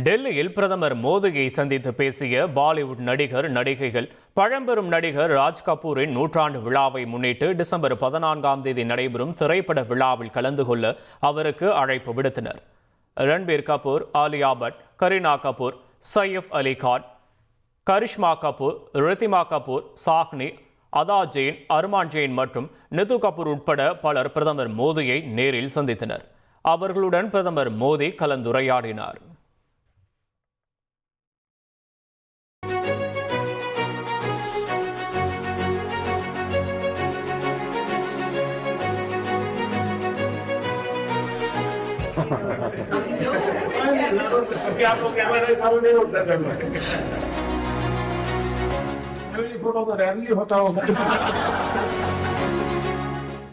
டெல்லியில் பிரதமர் மோடியை சந்தித்து பேசிய பாலிவுட் நடிகர் நடிகைகள் பழம்பெரும் நடிகர் ராஜ் கபூரின் நூற்றாண்டு விழாவை முன்னிட்டு டிசம்பர் 14ஆம் தேதி நடைபெறும் திரைப்பட விழாவில் கலந்து கொள்ள அவருக்கு அழைப்பு விடுத்தனர். ரன்பீர் கபூர், ஆலியா பட், கரீனா கபூர், சையஃப் அலி கான், கரிஷ்மா கபூர், ரித்திமா கபூர், சாஹ்னி, அதா ஜெயின், அர்மான் ஜெயின் மற்றும் நிது கபூர் உட்பட பலர் பிரதமர் மோடியை நேரில் சந்தித்தனர். அவர்களுடன் பிரதமர் மோடி கலந்துரையாடினார். अभी आप लोग कैमरा सामने नहीं होता करना फोटो तो रैरली होता होगा.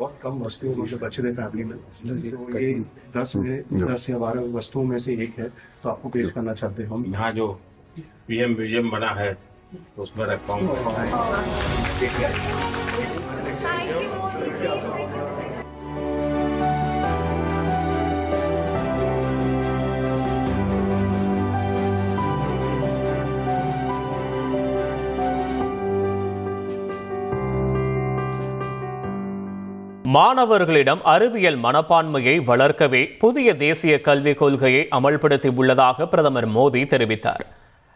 बहुत कम वस्तुओं में बचे थे फैमिली में, तो ये 10 या 12 वस्तुओं में से एक है, तो आपको पेश करना चाहते हैं हम. यहाँ जो पीएम म्यूजियम बना है उसमें रखा हूँ. மாணவர்களிடம் அறிவியல் மனப்பான்மையை வளர்க்கவே புதிய தேசிய கல்விக் கொள்கையை அமல்படுத்தியுள்ளதாக பிரதமர் மோடி தெரிவித்தார்.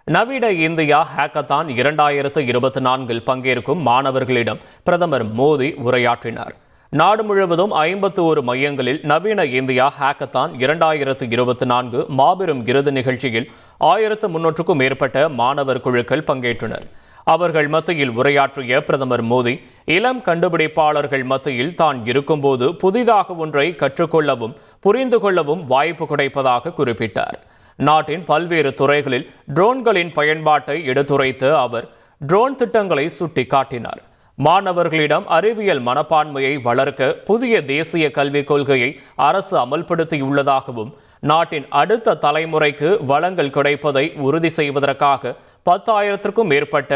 நவீன இந்தியா ஹேக்கத்தான் 2024 பங்கேற்கும் மாணவர்களிடம் பிரதமர் மோடி உரையாற்றினார். நாடு முழுவதும் 51 மையங்களில் நவீன இந்தியா ஹேக்கத்தான் 2024 மாபெரும் விருது நிகழ்ச்சியில் 1300க்கும் மேற்பட்ட மாணவர் குழுக்கள் பங்கேற்றனர். அவர்கள் மத்தியில் உரையாற்றிய பிரதமர் மோடி, இளம் கண்டுபிடிப்பாளர்கள் மத்தியில் தான் இருக்கும்போது புதிதாக ஒன்றை கற்றுக்கொள்ளவும் புரிந்து கொள்ளவும் வாய்ப்பு கிடைப்பதாக குறிப்பிட்டார். நாட்டின் பல்வேறு துறைகளில் ட்ரோன்களின் பயன்பாட்டை எடுத்துரைத்து அவர் ட்ரோன் திட்டங்களை சுட்டிக்காட்டினார். மாணவர்களிடம் அறிவியல் மனப்பான்மையை வளர்க்க புதிய தேசிய கல்விக் கொள்கையை அரசு அமல்படுத்தியுள்ளதாகவும் நாட்டின் அடுத்த தலைமுறைக்கு வளங்கள் கிடைப்பதை உறுதி செய்வதற்காக 10,000க்கும் மேற்பட்ட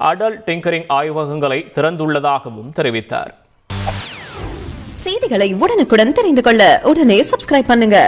அடல் டிங்கரிங் ஆய்வகங்களை திறந்துள்ளதாகவும் தெரிவித்தார். செய்திகளை உடனுக்குடன் தெரிந்து கொள்ள உடனே சப்ஸ்கிரைப் பண்ணுங்க.